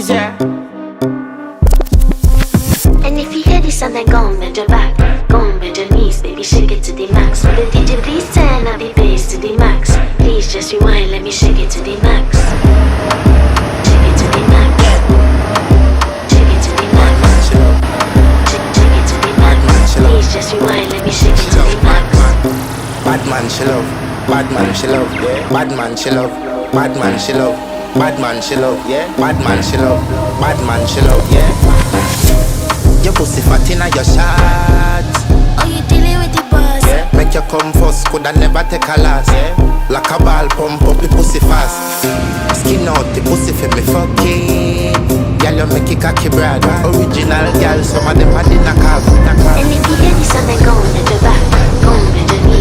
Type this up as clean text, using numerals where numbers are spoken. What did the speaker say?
bizarre. And if you hear this and then go on bend your back, go on bend your knees, baby shake it to the max. Will the DJ please turn up the bass to the max? Please just rewind, let me shake it to the max. Shake it to the max. Shake it to the max. Shake it to the max. Please just rewind, let me shake it to the max. Bad man she love, bad man she love, yeah. Bad man she love, bad man she love, bad man she love, yeah. Bad man she love, bad man she love, yeah. Your pussy fat inna your shots. Oh, you dealing with the boss? Yeah. Make you come first, coulda never take a last. Yeah. Like a ball pump up the pussy fast. Skin out the pussy for me fucking. Girl you make it cocky brad. Original girl, some of them are in a cab. And if you hear this and then go on bend your back, go on bend your knees.